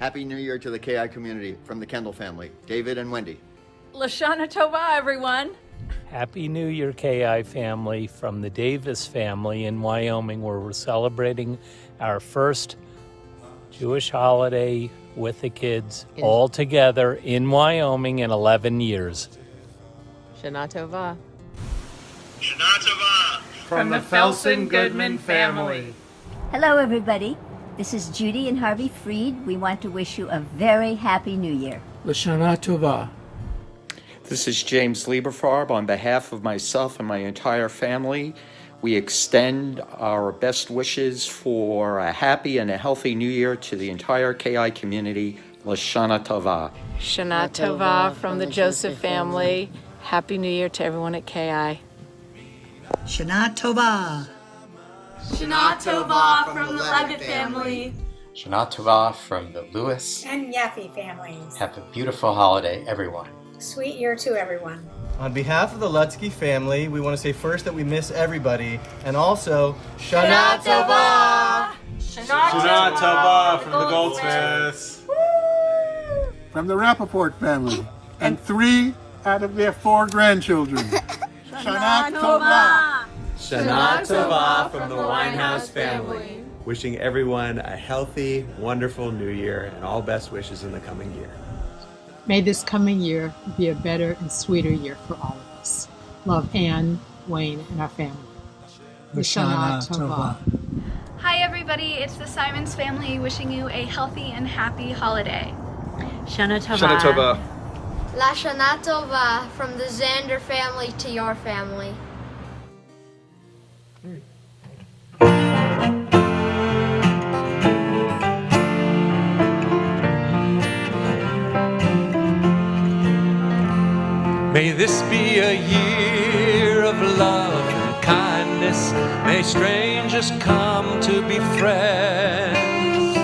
Happy New Year to the KI community from the Kendall family, David and Wendy. Lashana Tova, everyone. Happy New Year, KI family, from the Davis family in Wyoming, where we're celebrating our first Jewish holiday with the kids all together in Wyoming in 11 years. Shana Tova. Shana Tova. From the Felsen Goodman family. Hello, everybody. This is Judy and Harvey Freed. We want to wish you a very happy New Year. Lashana Tova. This is James Lieberfarb. On behalf of myself and my entire family, we extend our best wishes for a happy and a healthy New Year to the entire KI community. Lashana Tova. Shana Tova from the Joseph family. Happy New Year to everyone at KI. Shana Tova. Shana Tova from the Levitt family. Shana Tova from the Lewis and Yaffe families. Have a beautiful holiday, everyone. Sweet year to everyone. On behalf of the Lutsky family, we want to say first that we miss everybody, and also Shana Tova! Shana Tova from the Goldsmiths. From the Rappaport family, and 3 out of their 4 grandchildren. Shana Tova! Shana Tova from the Winehouse family. Wishing everyone a healthy, wonderful New Year and all best wishes in the coming year. May this coming year be a better and sweeter year for all of us. Love Anne, Wayne, and our family. Shana Tova. Hi everybody, it's the Simons family wishing you a healthy and happy holiday. Shana Tova. Shana Tova. La Shana Tova from the Zander family to your family. May this be a year of love and kindness. May strangers come to be friends.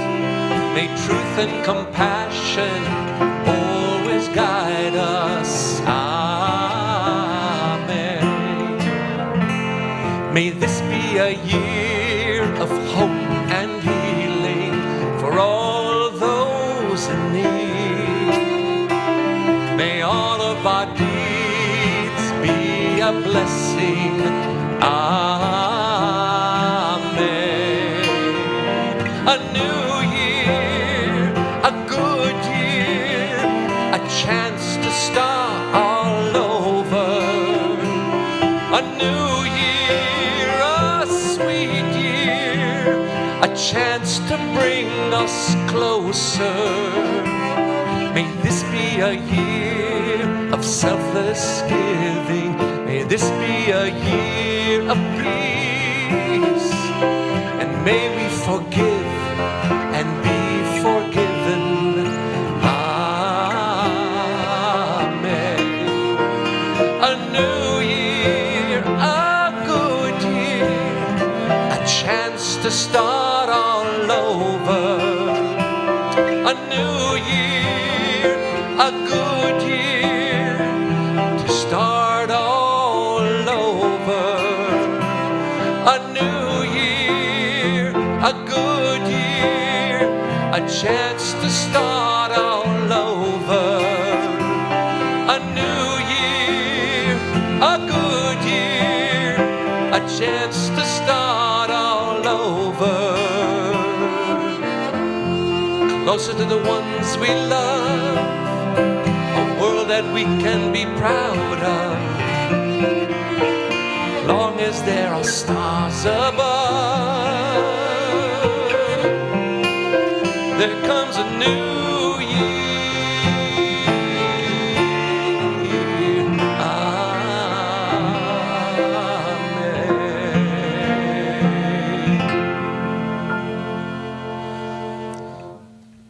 May truth and compassion always guide us. Amen. May this be a year of hope and healing for all those in need. May all of our deeds be a blessing. Amen. A new year, a good year, a chance to start all over. A new year, a sweet year, a chance to bring us closer. May this be a year of selfless giving. May this be a year of peace. And may we forgive and be forgiven. Amen. A new year, a good year, a chance to start all over. A new year, a good year, to start all over. A new year, a good year, a chance to start all over. A new year, a good year, a chance to start all over. Closer to the ones we love, a world that we can be proud of. Long as there are stars above, there comes a new year.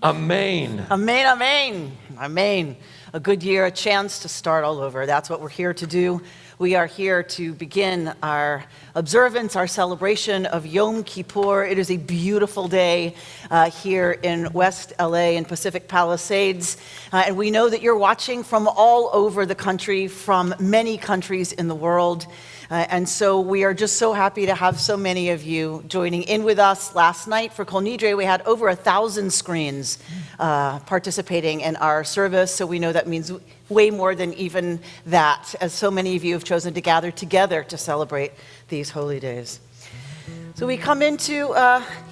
Amen. Amen, amen, amen. A good year, a chance to start all over. That's what we're here to do. We are here to begin our observance, our celebration of Yom Kippur. It is a beautiful day here in West LA and Pacific Palisades. And we know that you're watching from all over the country, from many countries in the world. And so we are just so happy to have so many of you joining in with us. Last night for Kol Nidre, we had over 1,000 screens participating in our service. So we know that means way more than even that, as so many of you have chosen to gather together to celebrate these holy days. So we come into,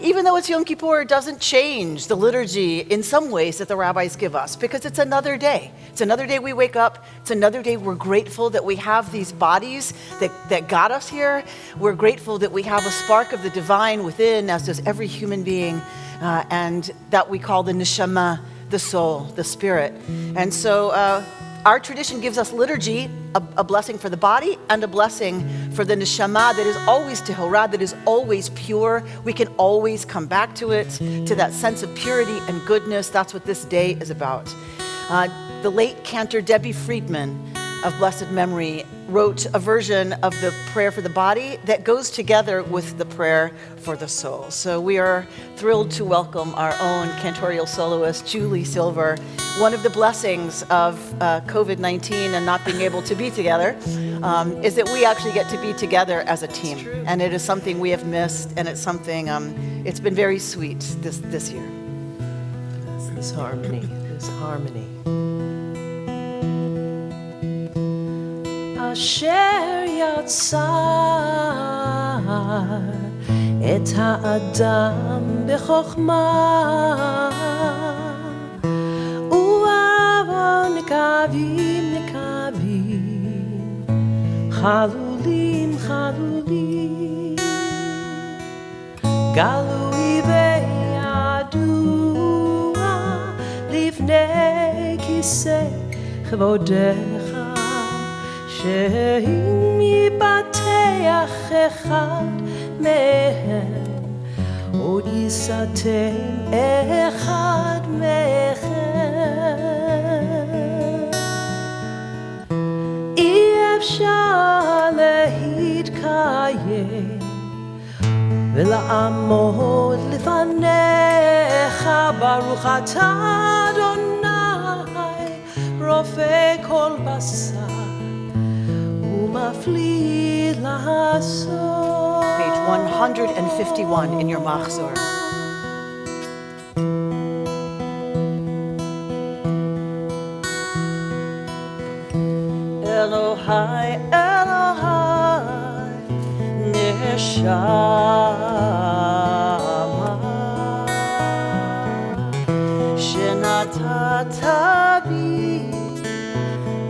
even though it's Yom Kippur, it doesn't change the liturgy in some ways that the rabbis give us, because it's another day. It's another day we wake up. It's another day we're grateful that we have these bodies that got us here. We're grateful that we have a spark of the divine within, as does every human being, and that we call the neshama, the soul, the spirit. And so our tradition gives us liturgy, a blessing for the body and a blessing for the neshama that is always tehorah, that is always pure. We can always come back to it, to that sense of purity and goodness. That's what this day is about. The late cantor Debbie Friedman of blessed memory wrote a version of the prayer for the body that goes together with the prayer for the soul. So we are thrilled to welcome our own cantorial soloist, Julie Silver. One of the blessings of COVID-19 and not being able to be together is that we actually get to be together as a team. And it is something we have missed, and it's something, it's been very sweet this year. This harmony. אשר יצר את האדם בחוכמה ובעבור נקבים חלולים גלוי וידוע לפני כיסא כבודך שאם ייפתח אחד מהם עוד יסתם אחד מכם אי אפשר להתקיים ולעמוד לפניך ברוך אתה אדוני רופא כל בשר Page 151 in your Machzor. Elohai, Elohai, Neshama, Shenatata bi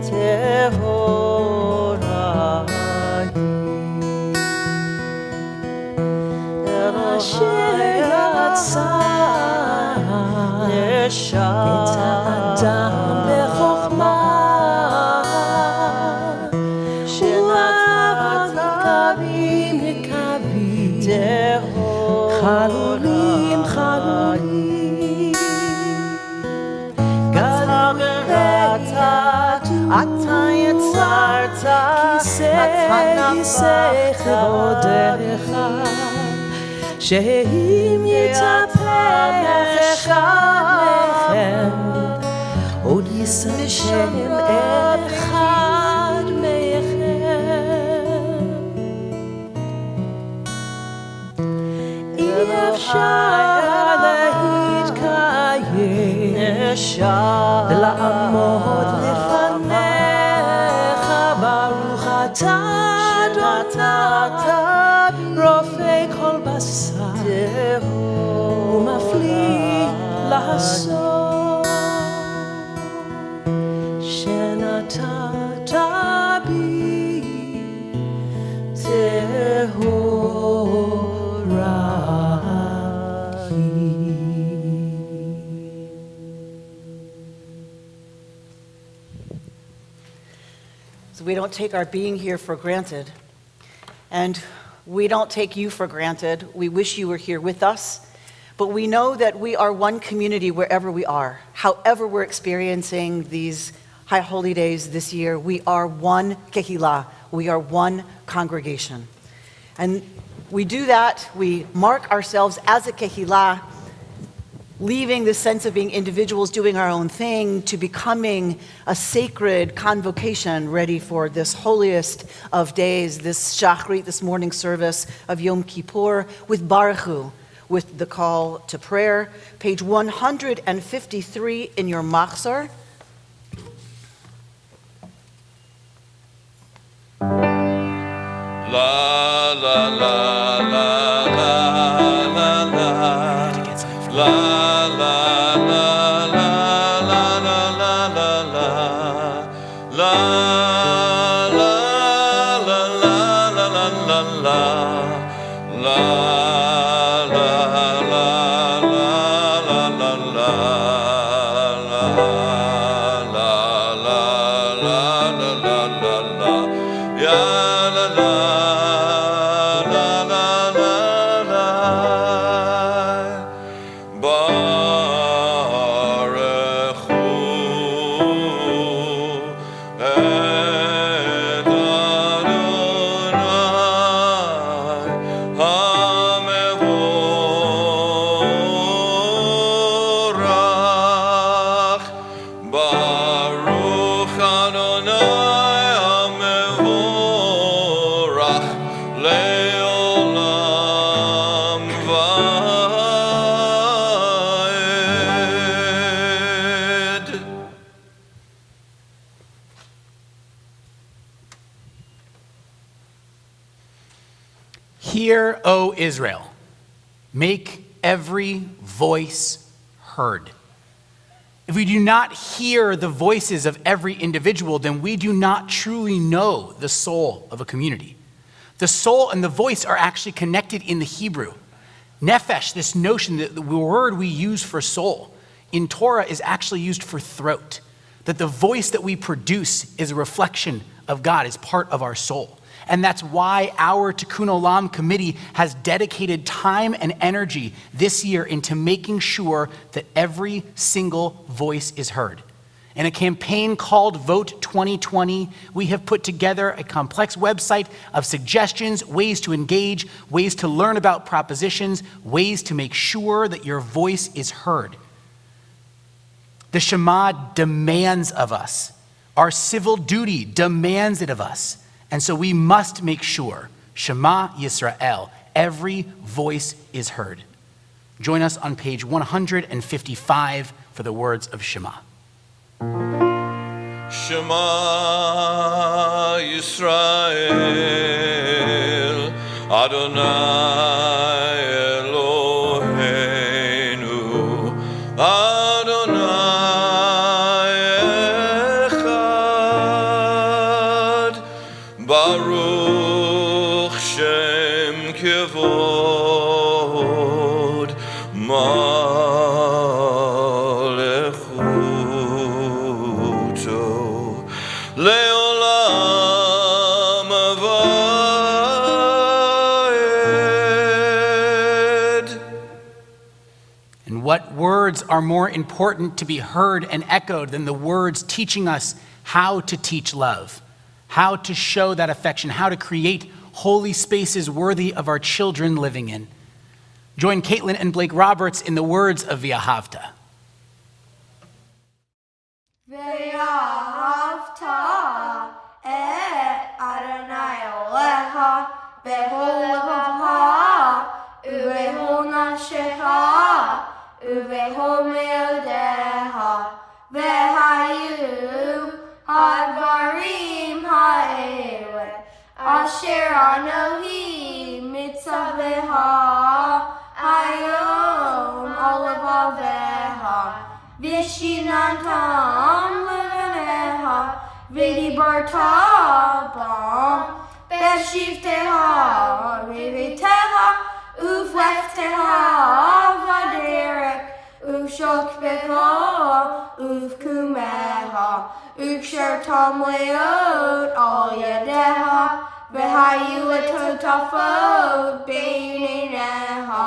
Tehorah. אשר יצר את האדם בחוכמה שנתת נקבים חלולים אתה יצרת כיסא כבודך שאם יתהפך אחד מכם עוד יסתם אחד מכם אי אפשר להתקיים לעמוד לפניך ברוך אתה אדוני רופא כל בשר ומפליא לעשות שנתת בי So we don't take our being here for granted. And we don't take you for granted. We wish you were here with us. But we know that we are one community wherever we are. However we're experiencing these high holy days this year, we are one kehillah. We are one congregation. And we do that, we mark ourselves as a kehillah, leaving the sense of being individuals doing our own thing to becoming a sacred convocation ready for this holiest of days, this shachrit, this morning service of Yom Kippur with Baruch Hu, with the call to prayer. Page 153 in your machzor. La la la la la la la la la la la la la la la la Hear, O Israel, make every voice heard. If we do not hear the voices of every individual, then we do not truly know the soul of a community. The soul and the voice are actually connected in the Hebrew. Nefesh, this notion that the word we use for soul in Torah is actually used for throat, that the voice that we produce is a reflection of God, is part of our soul. And that's why our Tikkun Olam committee has dedicated time and energy this year into making sure that every single voice is heard. In a campaign called Vote 2020, we have put together a complex website of suggestions, ways to engage, ways to learn about propositions, ways to make sure that your voice is heard. The Shema demands of us. Our civil duty demands it of us. And so we must make sure, Shema Yisrael, every voice is heard. Join us on page 155 for the words of Shema. Shema Yisrael, Adonai Eloheinu, Adonai Echad, Baruch Shem Kevod Malechuto Leolam Avayed. And what words are more important to be heard and echoed than the words teaching us how to teach love, how to show that affection, how to create holy spaces worthy of our children living in. Join Caitlin and Blake Roberts in the words of V'ahavta. V'ahavta et Adonai Elohecha b'chol levavecha u'b'chol nafshecha u'b'chol me'odecha v'hayu hadvarim ha'ele asher Anohi mitzvavecha hayom al levavecha v'shinantam levanecha v'dibarta bam b'shivteha v'viteha uflechteha v'derek ufshokbecha ufkumeha ukshertam leot al yadeha v'hayu letotafot beineneha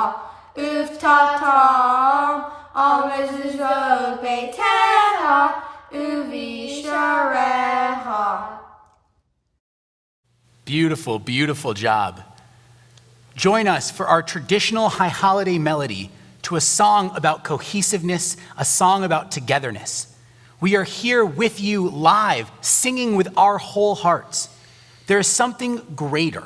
uftatam al mezuzot beiteha uvishareha. Beautiful, beautiful job. Join us for our traditional high holiday melody to a song about cohesiveness, a song about togetherness. We are here with you live, singing with our whole hearts. There is something greater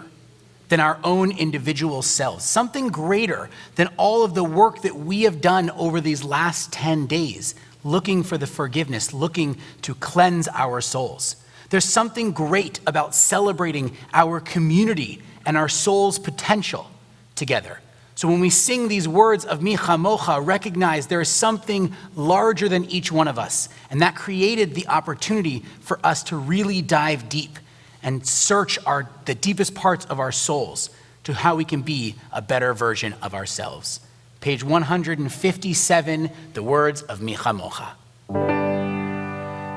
than our own individual selves, something greater than all of the work that we have done over these last 10 days, looking for the forgiveness, looking to cleanse our souls. There's something great about celebrating our community and our soul's potential together. So when we sing these words of Mi Chamocha, recognize there is something larger than each one of us. And that created the opportunity for us to really dive deep and search the deepest parts of our souls to how we can be a better version of ourselves. Page 157, the words of Mi Chamocha.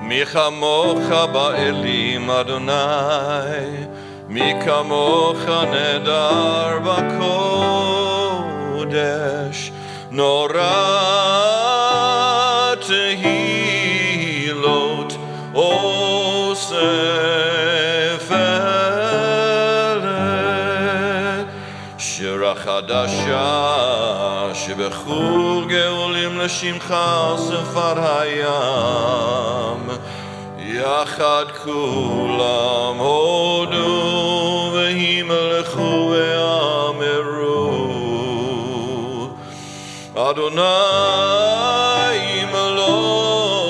Mi chamocha ba'elim Adonai, mi kamocha nedar b'kodesh, nora tehilot oseferet, shira chadasha shebechur geolim l'shimcha sefar hayam, יחד כולם הודו והימלכו ואמרו אדוני ימלוך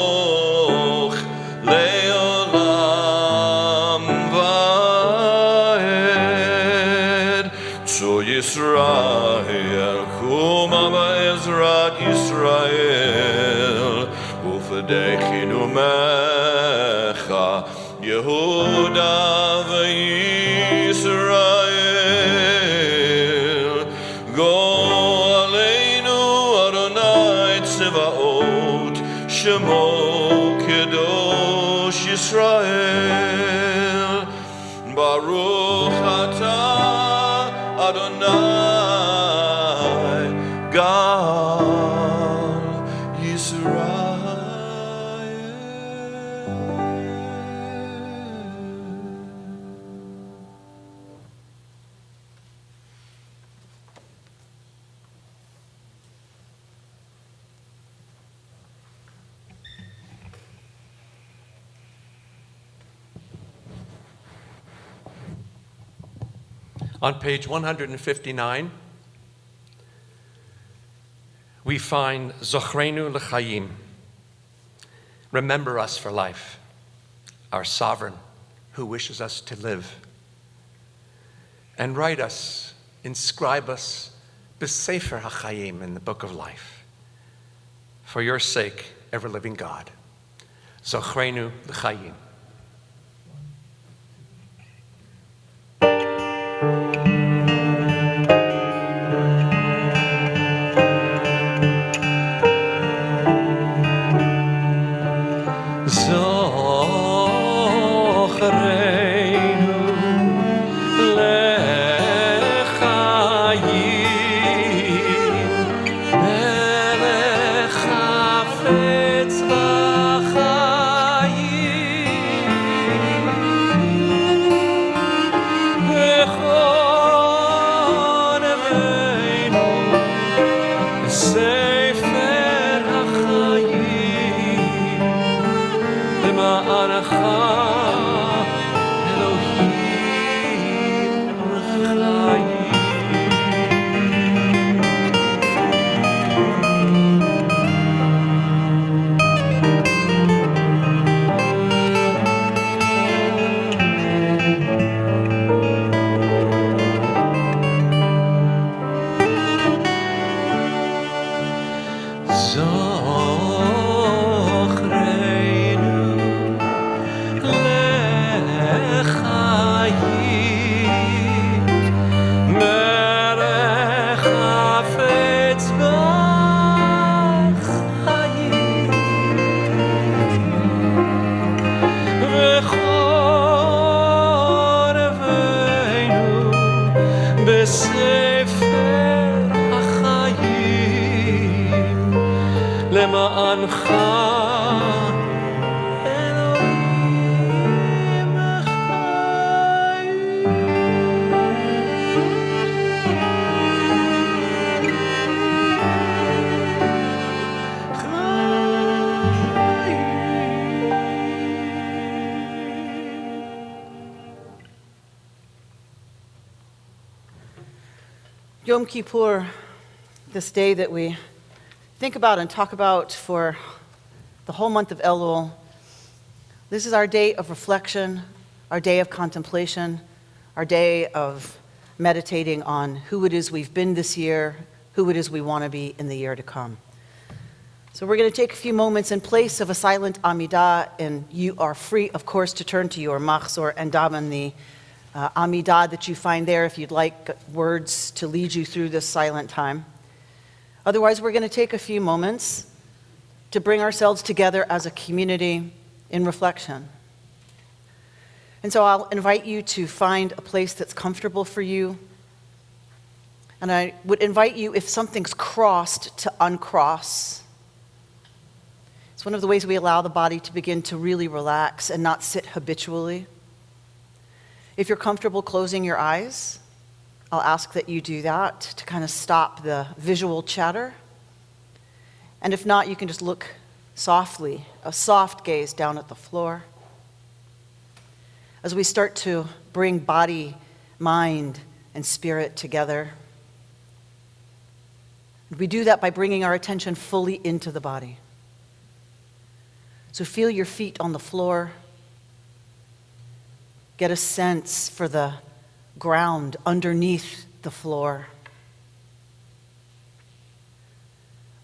לעולם ועד צו ישראל קומה בעזרת ישראל ופדחנו Yehuda v'Yisrael, go aleinu Adonai Tzevaot, Shemo Kedosh Yisrael, Baruch atah Adonai Gal Yisrael. On page 159, we find Zochrenu L'chaim. Remember us for life, our sovereign who wishes us to live. And write us, inscribe us, B'Sefer HaChaim, in the book of life. For your sake, ever-living God. Zochrenu L'chaim. Yom Kippur, this day that we think about and talk about for the whole month of Elul, this is our day of reflection, our day of contemplation, our day of meditating on who it is we've been this year, who it is we want to be in the year to come. So we're going to take a few moments in place of a silent Amidah, and you are free, of course, to turn to your machzor and daven the Amidah that you find there if you'd like words to lead you through this silent time. Otherwise, we're going to take a few moments to bring ourselves together as a community in reflection. And so I'll invite you to find a place that's comfortable for you. And I would invite you, if something's crossed, to uncross. It's one of the ways we allow the body to begin to really relax and not sit habitually. If you're comfortable closing your eyes, I'll ask that you do that to kind of stop the visual chatter. And if not, you can just look softly, a soft gaze down at the floor. As we start to bring body, mind, and spirit together, we do that by bringing our attention fully into the body. So feel your feet on the floor. Get a sense for the ground underneath the floor.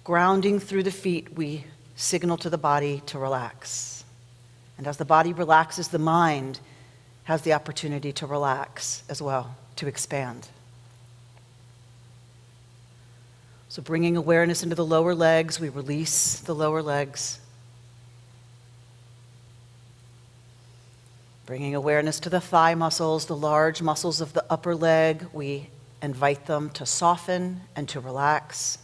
Grounding through the feet, we signal to the body to relax. And as the body relaxes, the mind has the opportunity to relax as well, to expand. So bringing awareness into the lower legs, we release the lower legs. Bringing awareness to the thigh muscles, the large muscles of the upper leg, we invite them to soften and to relax.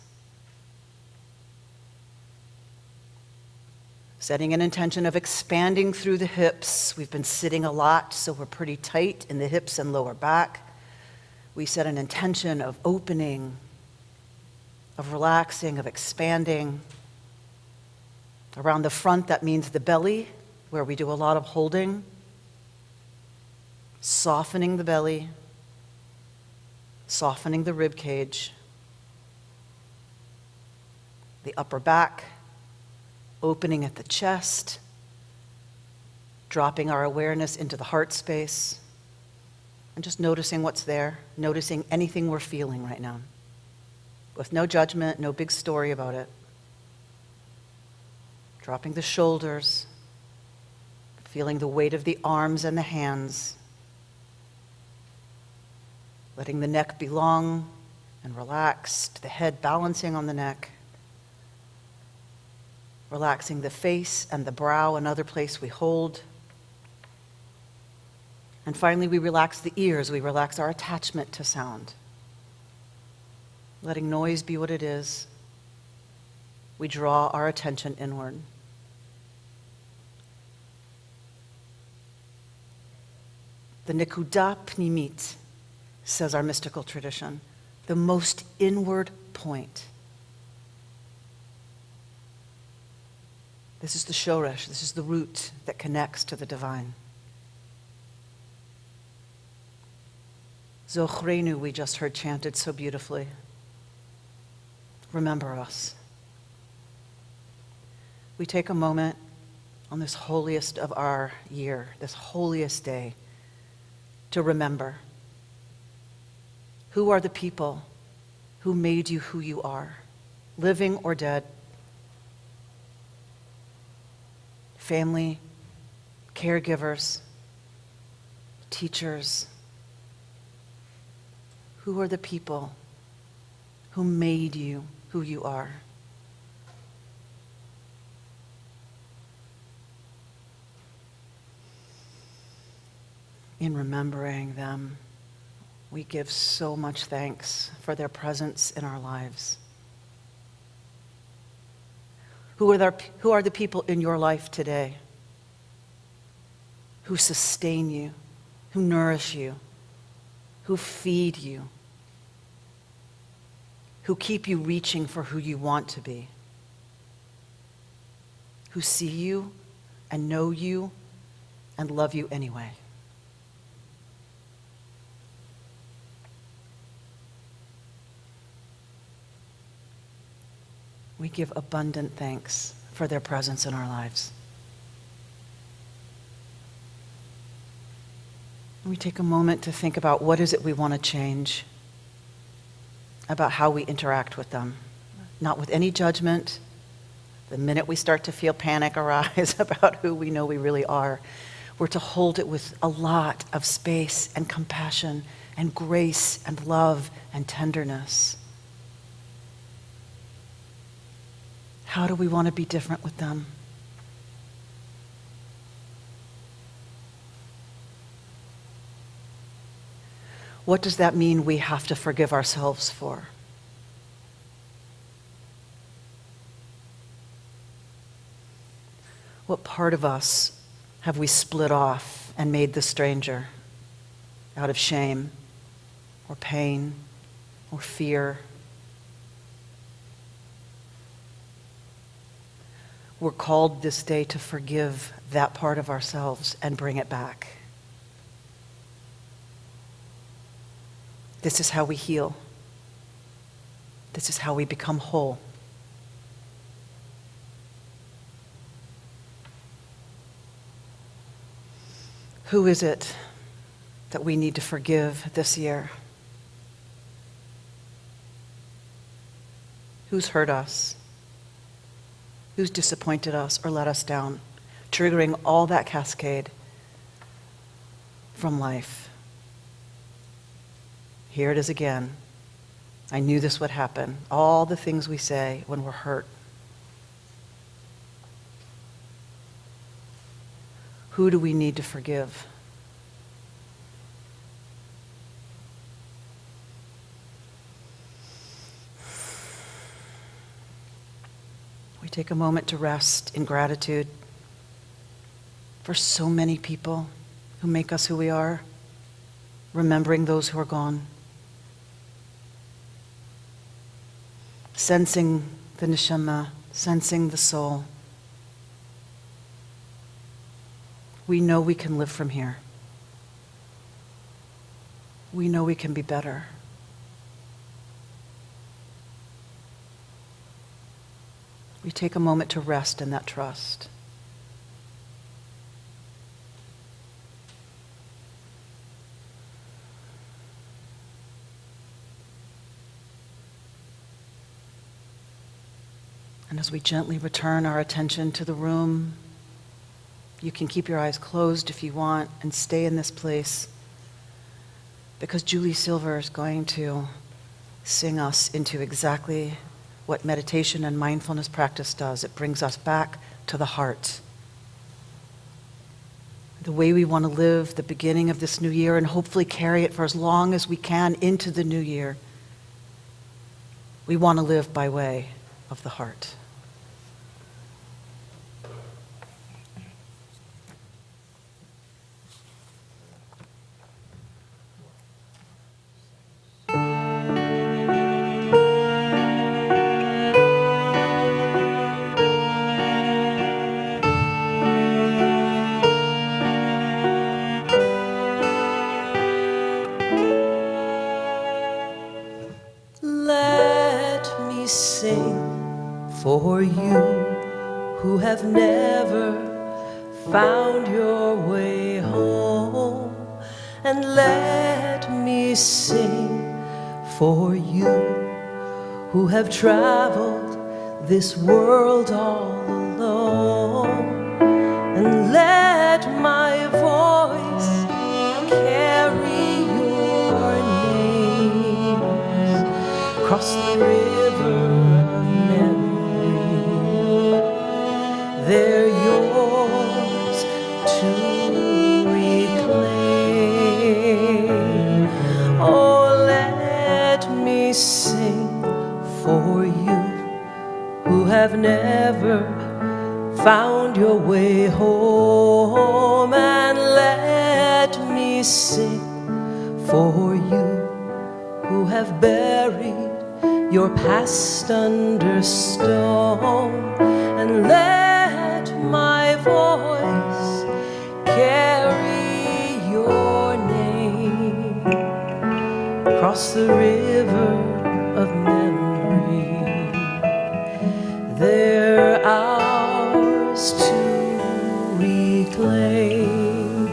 Setting an intention of expanding through the hips. We've been sitting a lot, so we're pretty tight in the hips and lower back. We set an intention of opening, of relaxing, of expanding. Around the front, that means the belly, where we do a lot of holding. Softening the belly, softening the rib cage, the upper back, opening at the chest, dropping our awareness into the heart space, and just noticing what's there, noticing anything we're feeling right now, with no judgment, no big story about it. Dropping the shoulders, feeling the weight of the arms and the hands, letting the neck be long and relaxed, the head balancing on the neck. Relaxing the face and the brow, another place we hold. And finally, we relax the ears. We relax our attachment to sound. Letting noise be what it is. We draw our attention inward. The Nekuda Pnimit, says our mystical tradition, the most inward point. This is the shoresh, this is the root that connects to the divine. Zochrenu, we just heard chanted so beautifully. Remember us. We take a moment on this holiest of our year, this holiest day, to remember. Who are the people who made you who you are, living or dead? Family, caregivers, teachers. Who are the people who made you who you are? In remembering them, we give so much thanks for their presence in our lives. Who are the people in your life today who sustain you, who nourish you, who feed you, who keep you reaching for who you want to be, who see you and know you and love you anyway? We give abundant thanks for their presence in our lives. We take a moment to think about what is it we want to change about how we interact with them, not with any judgment. The minute we start to feel panic arise about who we know we really are, we're to hold it with a lot of space and compassion and grace and love and tenderness. How do we want to be different with them? What does that mean we have to forgive ourselves for? What part of us have we split off and made the stranger out of shame or pain or fear? We're called this day to forgive that part of ourselves and bring it back. This is how we heal. This is how we become whole. Who is it that we need to forgive this year? Who's hurt us? Who's disappointed us or let us down, triggering all that cascade from life? Here it is again. I knew this would happen. All the things we say when we're hurt. Who do we need to forgive? We take a moment to rest in gratitude for so many people who make us who we are, remembering those who are gone. Sensing the neshama, sensing the soul. We know we can live from here. We know we can be better. We take a moment to rest in that trust. And as we gently return our attention to the room, you can keep your eyes closed if you want and stay in this place, because Julie Silver is going to sing us into exactly what meditation and mindfulness practice does. It brings us back to the heart. The way we want to live the beginning of this new year and hopefully carry it for as long as we can into the new year. We want to live by way of the heart. Let me sing for you who have never found your way home, and let me sing for you who have traveled this world all alone, and let my voice carry your name across the river of memory. They're yours to reclaim. Oh, let me sing for you who have never found your way home, and let me sing for you who have buried your past under stone, and let my voice carry your name across the river of memory. they're ours to reclaim.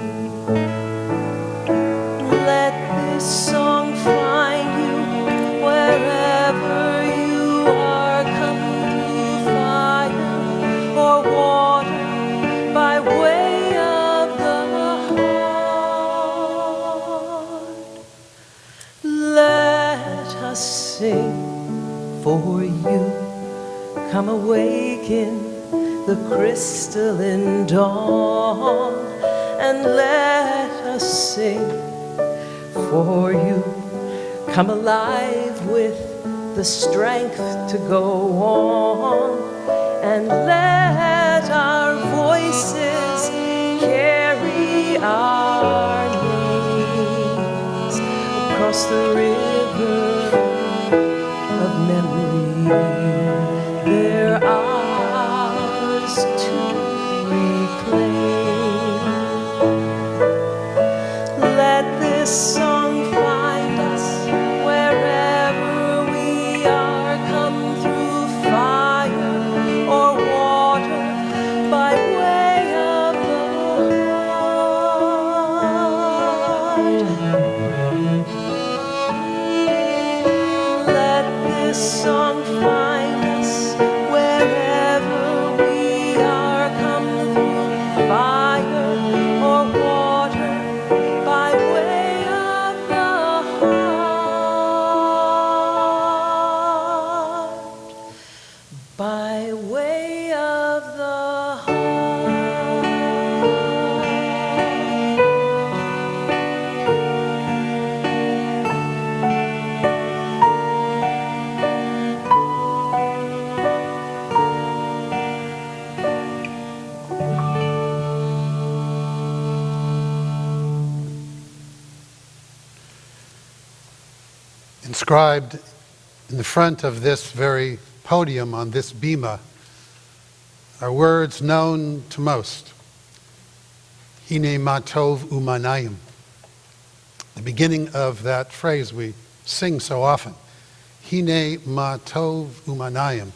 Let this song find you wherever you are. Come through fire or water by way of the heart. Let us sing for you. Come awaken the crystalline dawn, and let us sing for you. Come alive with the strength to go on, and let our voices carry our names across the river of memory. They're ours to reclaim. Let this song find us wherever we are. Come through fire or water by way of the heart. Let this song find us wherever we are. Come through fire or water by way of the heart. By way of the Inscribed in the front of this very podium on this bima are words known to most. Hine ma tov umanayim. The beginning of that phrase we sing so often. Hine ma tov umanayim.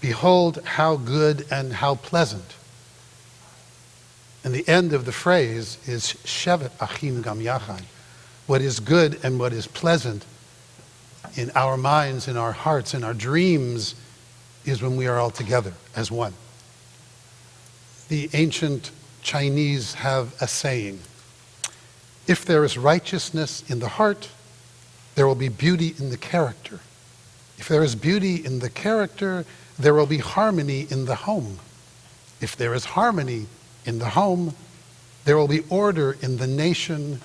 Behold how good and how pleasant. And the end of the phrase is shevet achim gam yachad. What is good and what is pleasant in our minds, in our hearts, in our dreams, is when we are all together as one. The ancient Chinese have a saying, if there is righteousness in the heart, there will be beauty in the character. If there is beauty in the character, there will be harmony in the home. If there is harmony in the home, there will be order in the nation.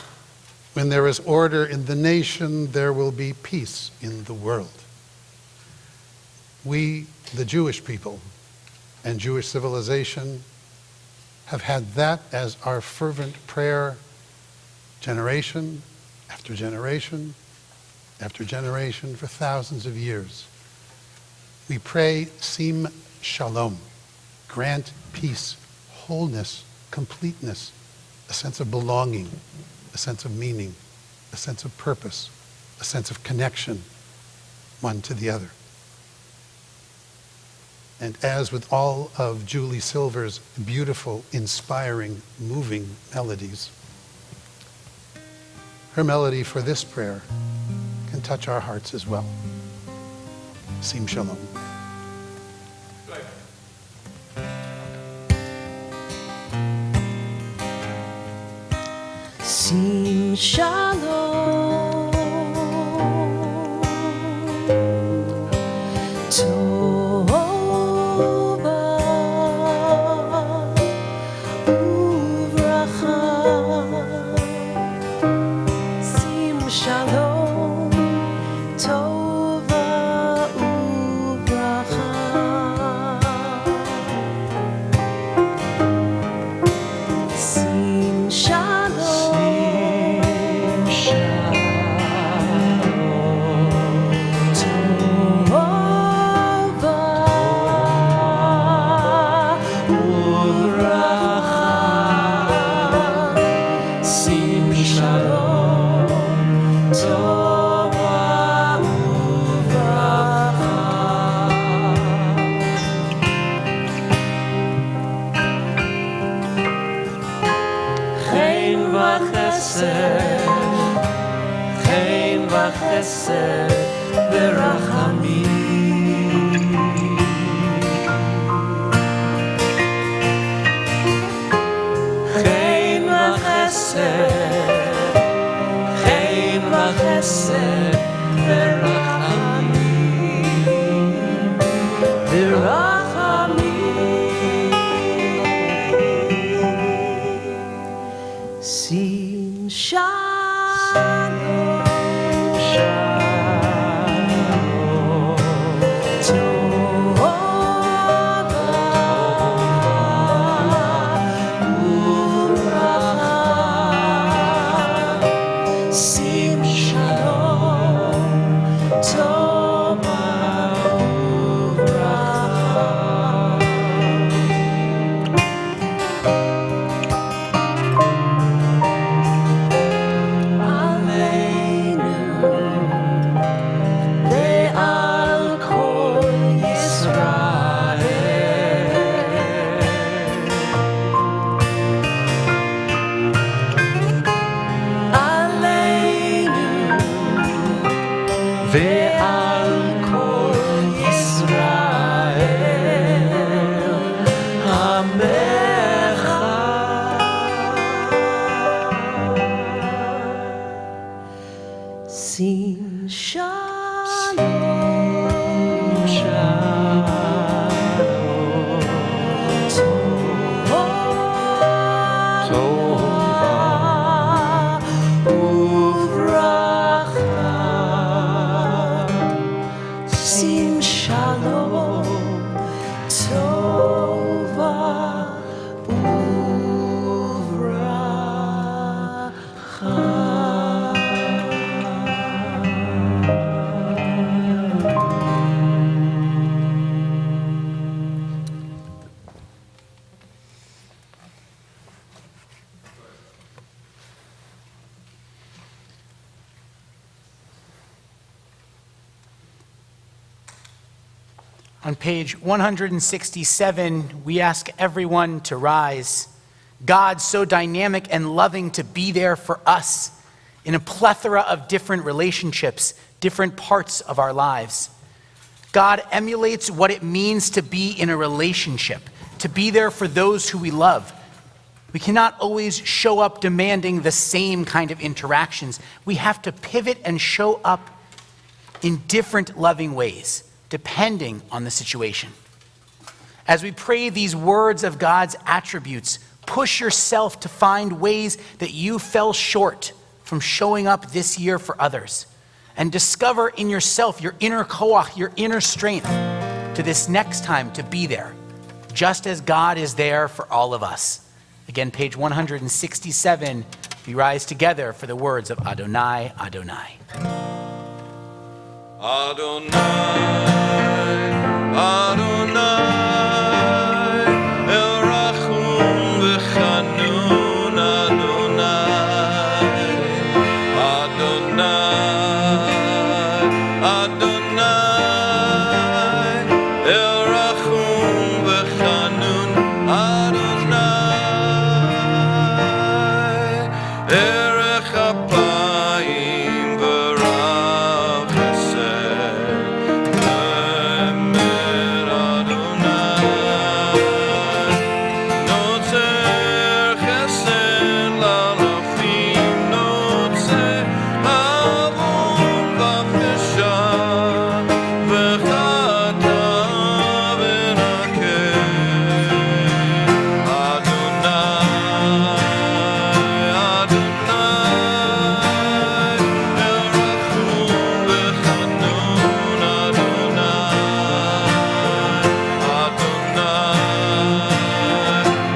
When there is order in the nation, there will be peace in the world. We, the Jewish people and Jewish civilization, have had that as our fervent prayer generation after generation after generation for thousands of years. We pray, Sim Shalom, grant peace, wholeness, completeness, a sense of belonging, a sense of meaning, a sense of purpose, a sense of connection, one to the other. And as with all of Julie Silver's beautiful, inspiring, moving melodies, her melody for this prayer can touch our hearts as well. Sim Shalom. Sim Shalom Tova Uvracha Sim Shalom Tova Uvracha Sim Shalom Sim Shalom Tova וחסד ורחמים. חן וחסד, חן וחסד ורחמים, ורחמים. שים שלום, שלום, טובה וברכה. שים שלום, טובה וברכה. עלינו ועל כל ישראל. עלינו ועל כל ישראל עמך. שים שלום, שלום, טובה וברכה. שים שלום, טובה On page 167, we ask everyone to rise. God, so dynamic and loving to be there for us in a plethora of different relationships, different parts of our lives. God emulates what it means to be in a relationship, to be there for those who we love. We cannot always show up demanding the same kind of interactions. We have to pivot and show up in different loving ways, depending on the situation. As we pray these words of God's attributes, push yourself to find ways that you fell short from showing up this year for others, and discover in yourself your inner koach, your inner strength to this next time to be there, just as God is there for all of us. Again, page 167, we rise together for the words of Adonai, Adonai. Adonai, Adonai, El Rachum v'Chanun, Adonai, Adonai, Adonai, El Rachum v'Chanun, Adonai, Erech Apayim v'Rav Chesed.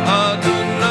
Adonai,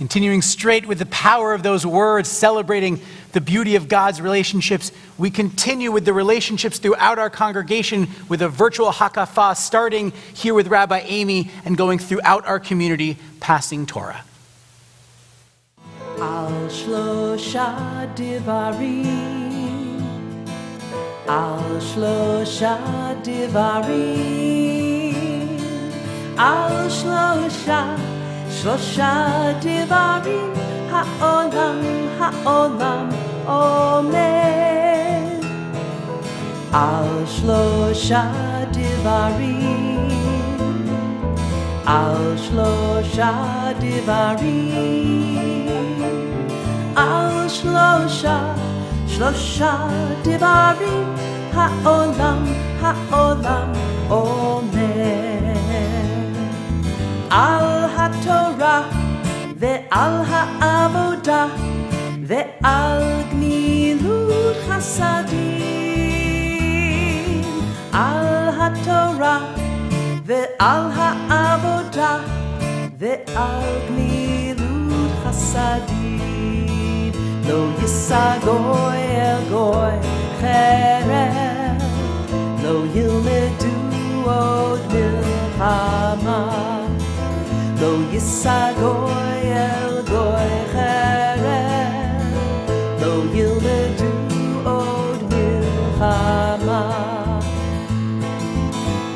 Continuing straight with the power of those words, celebrating the beauty of God's relationships, we continue with the relationships throughout our congregation with a virtual hakafah, starting here with Rabbi Amy and going throughout our community, passing Torah. Al shlosha divarim, al shlosha divarim, al shlosha divarim, ha'olam omed. Al shlosha divarim, al shlosha divarim, al shlosha divarim, ha'olam omed. Al haTorah ve'al ha'avodah ve'al gmilut chasadim. Al haTorah ve'al ha'avodah ve'al gmilut chasadim. Lo yisa goy el goy cherem, lo yilmedu od milchama. Lo yisa goy el goy cherem, lo yilmedu od milchama.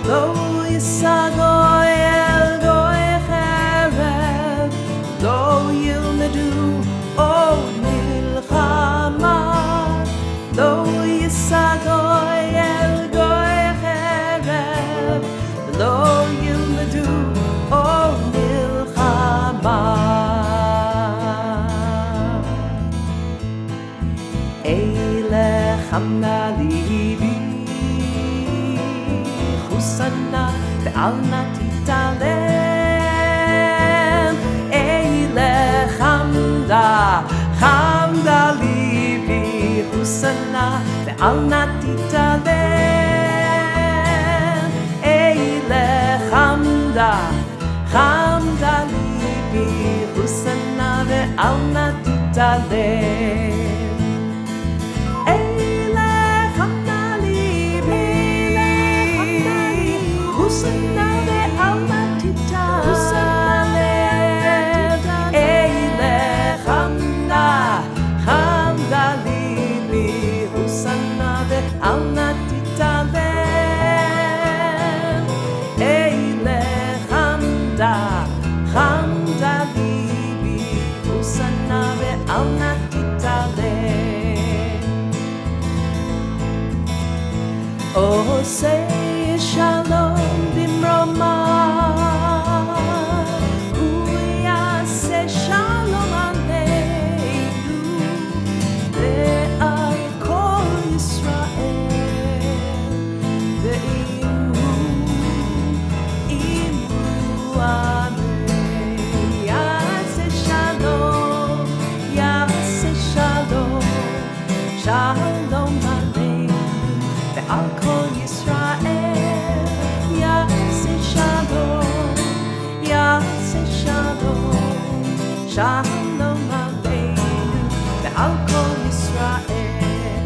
Lo yisa goy el goy cherem, lo yilmedu od milchama. Lo yisa goy el goy cherem, lo yilmedu od Hamna libi Chusana ve'al natitalem. Eile Hamda libi Chusana ve'al natitalem. Eile Hamda libi Chusana ve'al natitalem. Oh, say shalom bimromah. Uya say shalom aleinu ve'al kol Yisrael. Ve'imu amen. Yaseh shalom, yaseh shalom, shalom aleinu ve'al kol Yisrael. Yaseh shalom, yaseh shalom, shalom aleinu ve'al kol Yisrael.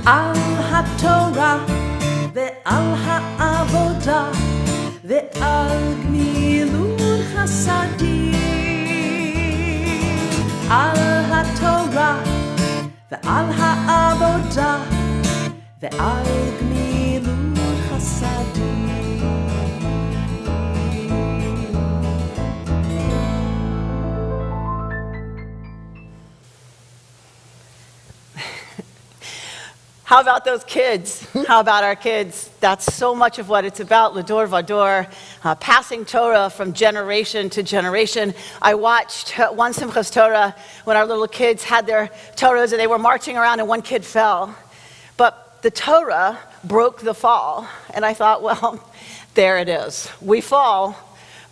Al haTorah ve'al ha'avodah ve'al gmilut chasadim. Al haTorah ve'al ha'avodah ve'al gmilut chasadim. How about those kids? How about our kids? That's so much of what it's about, L'dor Vador, passing Torah from generation to generation. I watched one Simchas Torah when our little kids had their Torahs and they were marching around and one kid fell. But the Torah broke the fall. And I thought, well, there it is. We fall,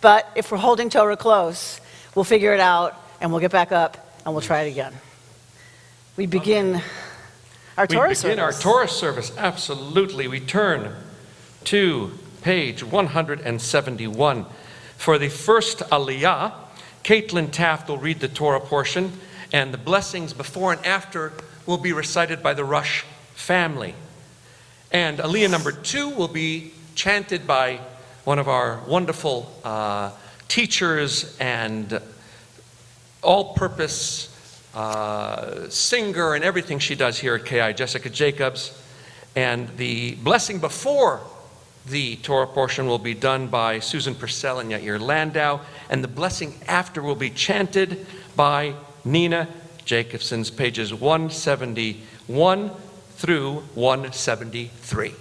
but if we're holding Torah close, we'll figure it out and we'll get back up and we'll try it again. We begin our Torah service. We begin our Torah service, absolutely. We turn to page 171 for the first Aliyah Caitlin Taft will read the Torah portion, and the blessings before and after will be recited by the Rush family. And Aliyah number 2 will be chanted by one of our wonderful teachers and all-purpose singer and everything she does here at KI, Jessica Jacobs. And the blessing before the Torah portion will be done by Susan Purcell and Yair Landau, and the blessing after will be chanted by Nina Jacobson's pages 171 through 173.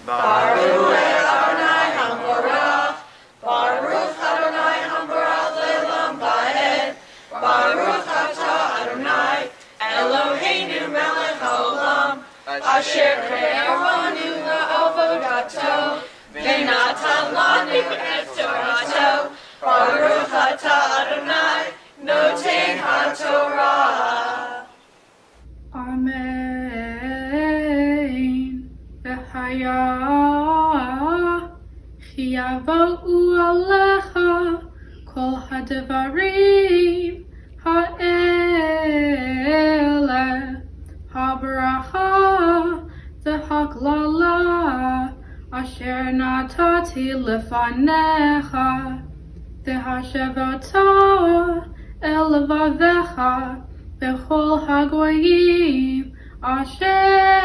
Baruch Adonai HaMorach, Baruch Adonai HaMorach Le'olam Va'ed, Baruch Atah Adonai, Eloheinu Melech HaOlam, Asher Kre'aranu La'avodato, V'natan Lanu Et Torato, Baruch Atah Adonai, Noten HaTorah. Amen. V'haya chi yava'u alecha kol hadvarim ha'ele habracha v'haklala asher natati lefanecha v'hashevata el levavecha v'chol hagoyim asher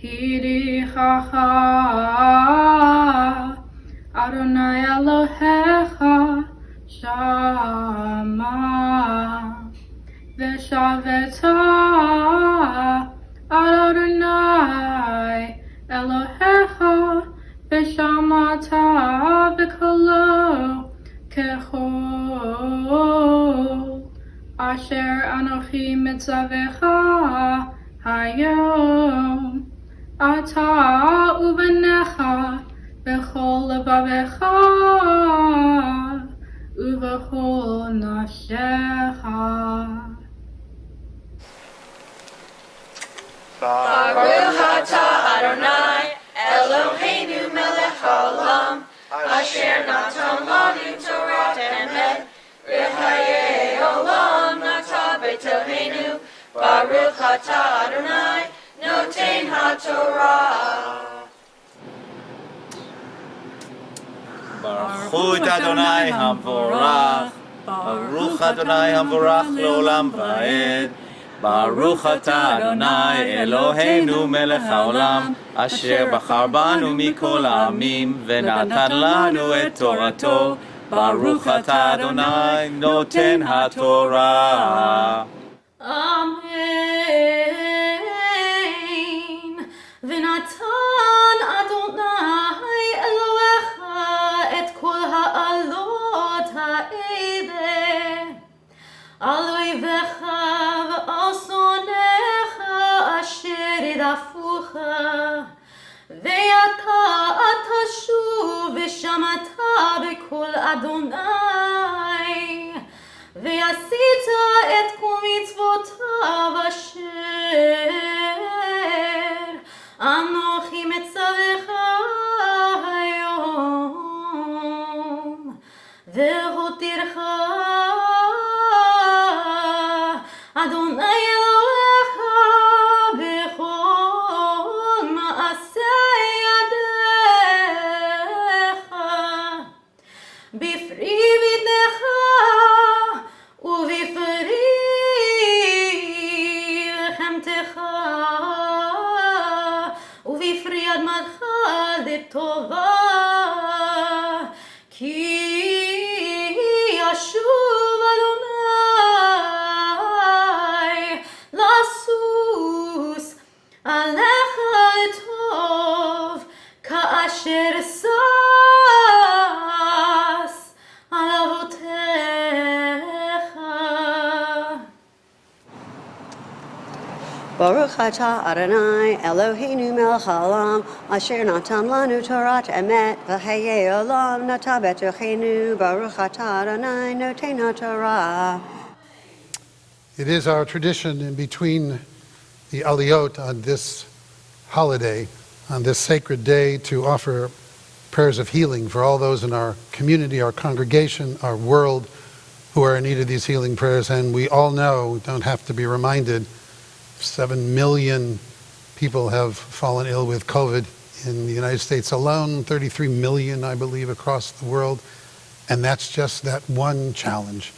hirichacha Adonai Elohecha shama v'shaveta Adonai Elohecha v'shamata v'kolo kechol asher anochi mitzavecha hayom ata uvenecha bechol levavecha uvechol nafshecha. Baruch atah Adonai Eloheinu melech haolam asher natan lanu Torah emet v'hayei olam nata b'toheinu Baruch atah Adonai Noten HaTorah. Baruch Adonai HaMvorach, Baruch Adonai HaMvorach Le'olam Va'ed, Baruch Atah Adonai Eloheinu Melech HaOlam, Asher Bachar Banu Mikol Ha'amim, V'natan Lanu Et Torato, Baruch Atah Adonai Noten HaTorah. Amen. V'natan Adonai Elohecha et kol ha'alot ha'ele al oivecha v'al sonecha asher yirafucha ve'ata tashuv v'shamata b'kol Adonai ve'asita et kol mitzvotav asher anochi metzavecha hayom ve'hotircha Adonai Elohecha b'chol ma'aseh yadecha b'fri v'idnecha ובפרי לחמתך ובפרי אדמתך לטובה כי ישוב אדוני לסוס עליך לטוב כאשר שש על אבותיך. Baruch atah Adonai Eloheinu melech haolam asher natan lanu Torat emet v'hayei olam nata b'tocheinu Baruch atah Adonai noten HaTorah. It is our tradition in between the aliyot on this holiday, on this sacred day, to offer prayers of healing for all those in our community, our congregation, our world, who are in need of these healing prayers. And we all know, we don't have to be reminded, 7 million people have fallen ill with COVID in the United States alone, 33 million, I believe, across the world. And that's just that one challenge.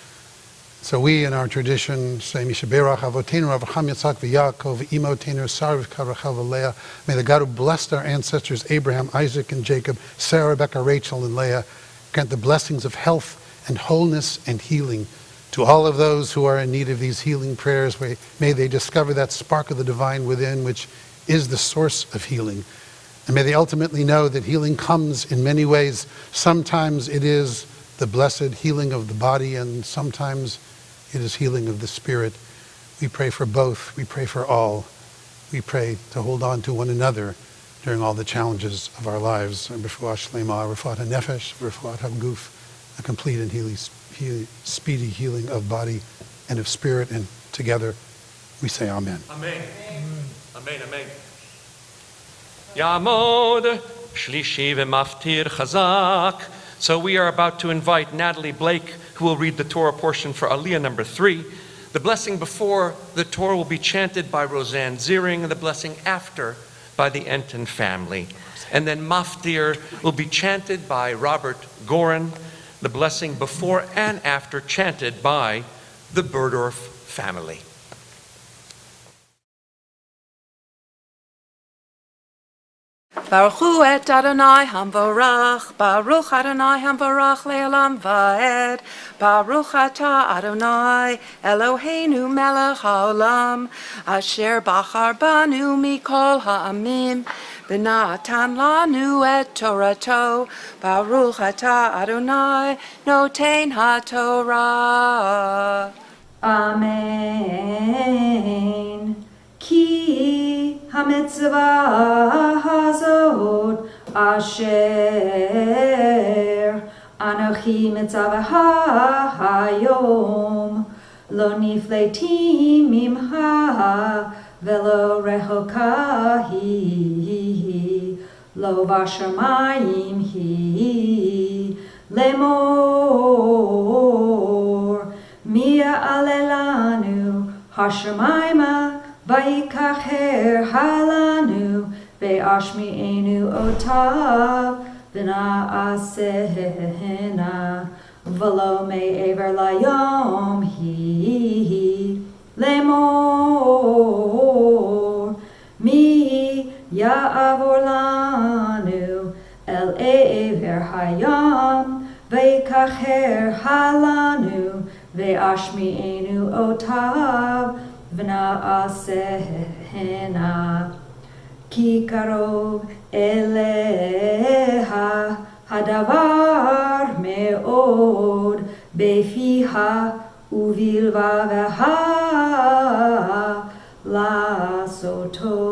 So we, in our tradition, say, Mishaberach Avotenu Avraham Yitzhak v'Yaakov Imotenu Sarah Rivka Rachel v'Leah. May the God who blessed our ancestors Abraham, Isaac, and Jacob, Sarah, Rebecca, Rachel, and Leah, grant the blessings of health and wholeness and healing to all of those who are in need of these healing prayers. May they discover that spark of the divine within, which is the source of healing. And may they ultimately know that healing comes in many ways. Sometimes it is the blessed healing of the body, and sometimes it is healing of the spirit. We pray for both. We pray for all. We pray to hold on to one another during all the challenges of our lives. Refuah shlema, refuat hanefesh, refuat haguf, a complete and speedy healing of body and of spirit. And together we say Amen. Amen. Amen. Amen. Yamod shlishi v'maftir chazak. So we are about to invite Natalie Blake, who will read the Torah portion for Aliyah number 3. The blessing before the Torah will be chanted by Roseanne Ziering, and the blessing after by the Enton family. And then Maftir will be chanted by Robert Gorin, the blessing before and after chanted by the Burdorf family. Baruch hu et Adonai hamvorach, Baruch Adonai hamvorach le'olam va'ed, Baruch atah Adonai Eloheinu melech haolam, asher bachar banu mikol ha'amim, v'natan lanu et Torato, Baruch atah Adonai noten ha'torah. Amen. Ki hamitzvah hazot asher anochi mitzavaha hayom lo nifleti mimcha velo rehoka hi lo vashamayim hi lemor mia alelanu hashamayma Vayikacher halanu ve'ashmi'enu otav v'na'asehena v'lo me'ever layom hi lemor mi ya'avor lanu el ever hayam vayikacher halanu ve'ashmi'enu otav V'na'asehena ki karov eleha hadavar me'od befiha uvilvaveha lasoto.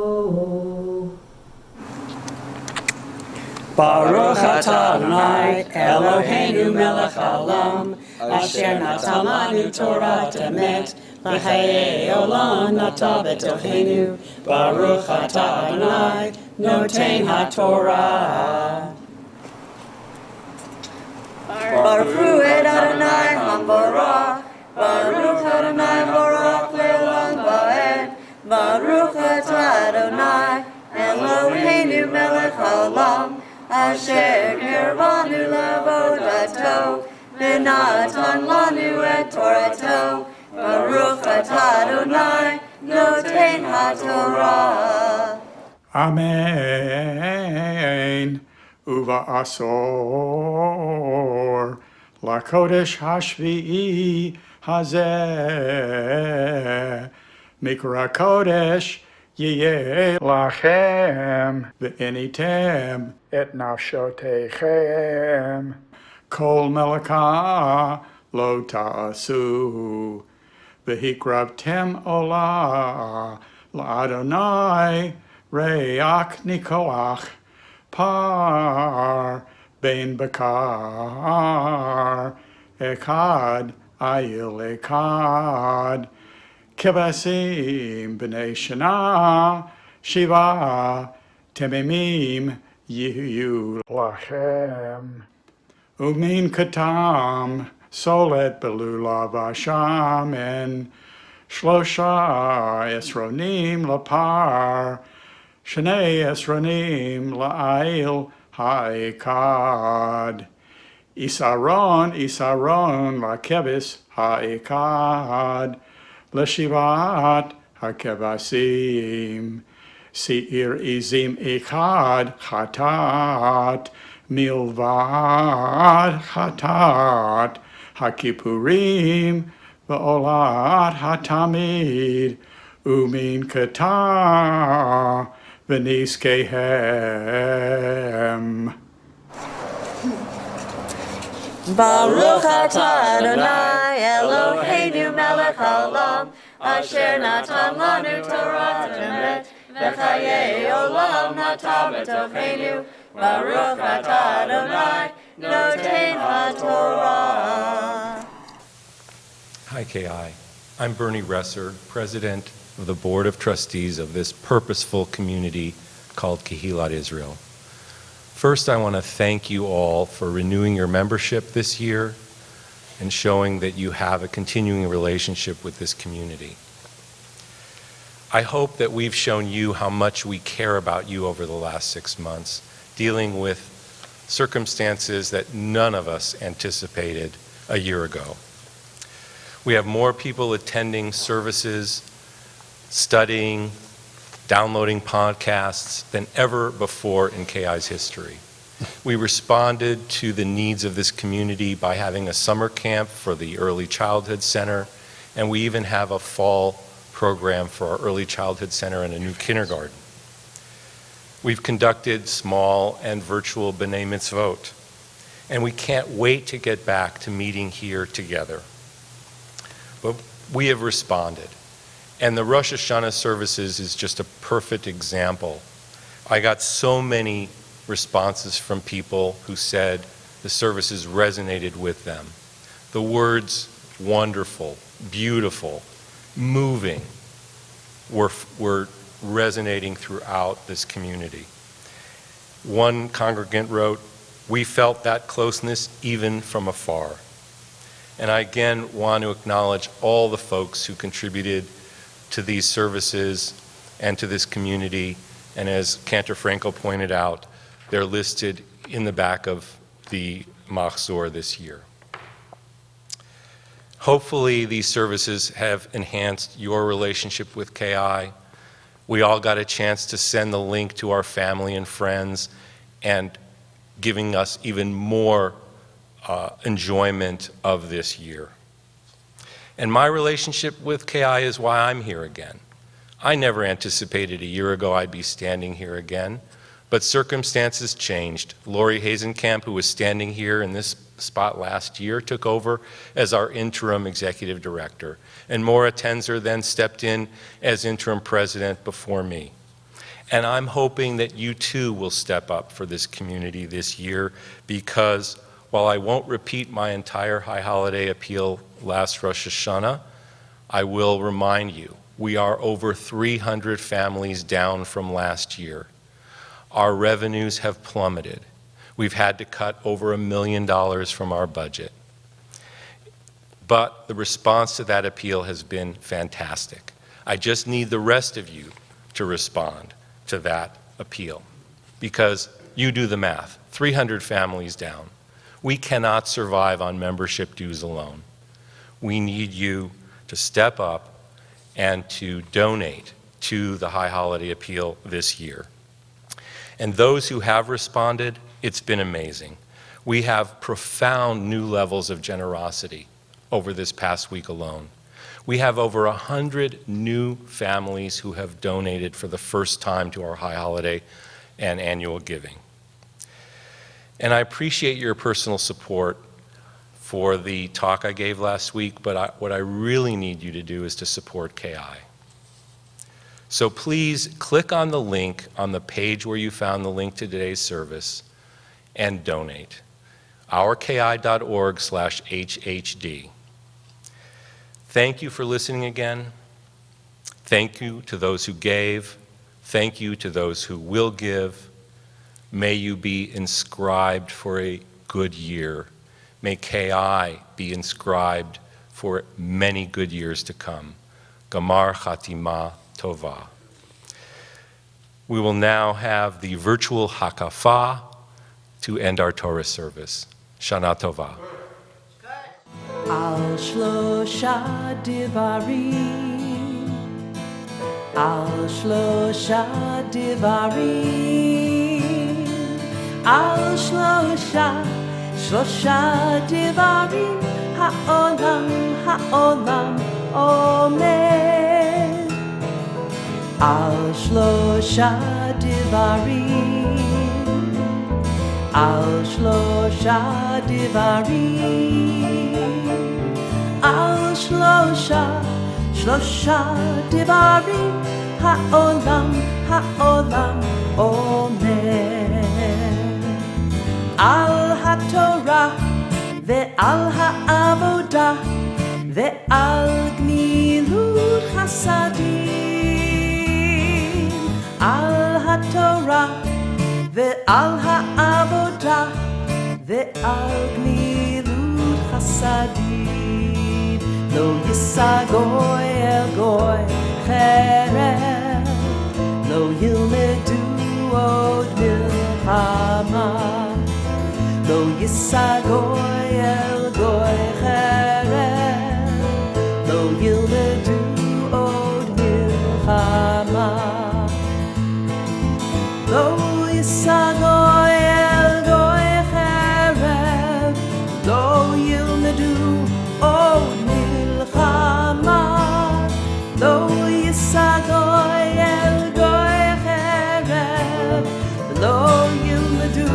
Baruch atah Adonai Eloheinu melech haolam, asher natan lanu Torah emet, v'chayei olam nata b'tochenu. Baruch atah Adonai noten haTorah. Baruch hu et Adonai hamvorach, Baruch Adonai vorach le'olam va'ed, Baruch atah Adonai Eloheinu melech haolam, asher kirvanu le'avodato, v'natan lanu et Torato, Baruch atah Adonai noten haTorah. Amen. Uva asor lakodesh hashvi'i hazeh mikra kodesh yeh lachem ve'enitem et nafshotechem kol melaka lo ta'asu vehikrabtem olah la'adonai re'ak nikoach par bein bakar ekad ayil ekad kivasim b'nei shana Shiva tememim yihu lachem. Umin katam solet belula vashamen. Shlosha esronim lapar. Shnei esronim la'ail ha'ekad. Isaron la'kevis ha'ekad. L'shivat ha'kevasim. Seir izim echad chatat. Milvad chatat. Hakipurim v'olat hatamid. Umin kata v'niskehem. Baruch atah Adonai Eloheinu melech haolam asher natan lanu Torah emet v'chayei olam natan b'tocheinu. Baruch atah Adonai noten haTorah. Hi, KI. I'm Bernie Resser, President of the Board of Trustees of this purposeful community called Kehilat Israel. First, I want to thank you all for renewing your membership this year and showing that you have a continuing relationship with this community. I hope that we've shown you how much we care about you over the last 6 months, dealing with circumstances that none of us anticipated a year ago. We have more people attending services, studying, downloading podcasts than ever before in KI's history. We responded to the needs of this community by having a summer camp for the Early Childhood Center, and we even have a fall program for our Early Childhood Center and a new kindergarten. We've conducted small and virtual B'nai Mitzvot, and we can't wait to get back to meeting here together. But we have responded. And the Rosh Hashanah services is just a perfect example. I got so many responses from people who said the services resonated with them. The words wonderful, beautiful, moving were resonating throughout this community. One congregant wrote, "We felt that closeness even from afar." And I again want to acknowledge all the folks who contributed to these services and to this community. And as Cantor Frankel pointed out, they're listed in the back of the Machzor this year. Hopefully these services have enhanced your relationship with KI. We all got a chance to send the link to our family and friends, and giving us even more enjoyment of this year. And my relationship with KI is why I'm here again. I never anticipated a year ago I'd be standing here again, but circumstances changed. Lori Hazenkamp, who was standing here in this spot last year, took over as our interim executive director, and Maura Tenzer then stepped in as interim president before me. And I'm hoping that you too will step up for this community this year, because while I won't repeat my entire High Holiday appeal last Rosh Hashanah, I will remind you, we are over 300 families down from last year. Our revenues have plummeted. We've had to cut over $1 million from our budget. But the response to that appeal has been fantastic. I just need the rest of you to respond to that appeal, because you do the math. 300 families down. We cannot survive on membership dues alone. We need you to step up and to donate to the High Holiday Appeal this year. And those who have responded, it's been amazing. We have profound new levels of generosity over this past week alone. We have over 100 new families who have donated for the first time to our High Holiday and annual giving. And I appreciate your personal support for the talk I gave last week, but what I really need you to do is to support KI. So please click on the link on the page where you found the link to today's service and donate. ourki.org/HHD. Thank you for listening again. Thank you to those who gave. Thank you to those who will give. May you be inscribed for a good year. May KI be inscribed for many good years to come. Gamar Chatima Tova. We will now have the virtual Hakafa to end our Torah service. Shana Tova. Al Shlosha Divarim, Al Shlosha Divarim, Al Shlosha Divarim, Ha'olam Omed. Al Shlosha Divarim, Al Shlosha Divarim, Al Shlosha Divarim, Ha'olam Omed. Al HaTorah ve'al ha'avodah ve'al gmilut chasadim. Al HaTorah ve'al ha'avodah ve'al gmilut chasadim. Lo yisa goy el goy cherem, lo yilmedu od milchama. Lo yisa goy el goy cherem, lo yilmedu od milchama. Lo yisa goy el goy cherem, lo yilmedu od milchama. Lo yisa goy el goy cherem, lo yilmedu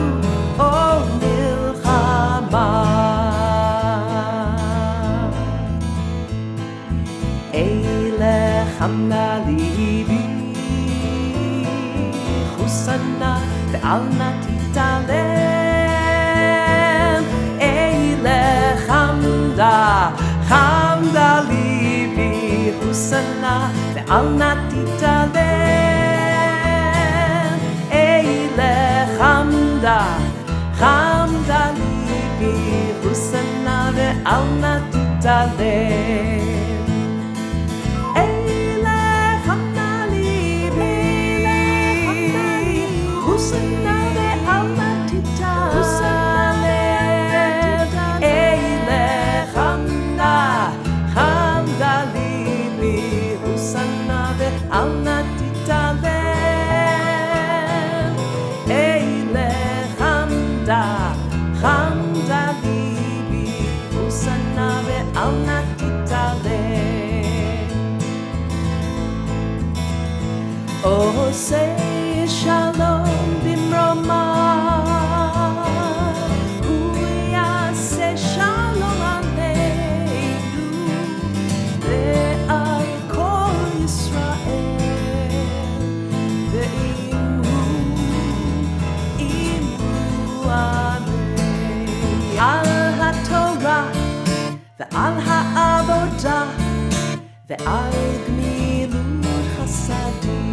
od milchama. Elechem libi chusana ve'al natitalem. Elechem chamda libi chusana ve'al natitalem. Elechem chamda libi chusana ve'al natitalem. Oh, say shalom bimroma. Huya say shalom aleinu ve'al kol Yisrael ve'imu amen. Al HaTorah ve'al ha'avodah ve'al gmilut chasadim.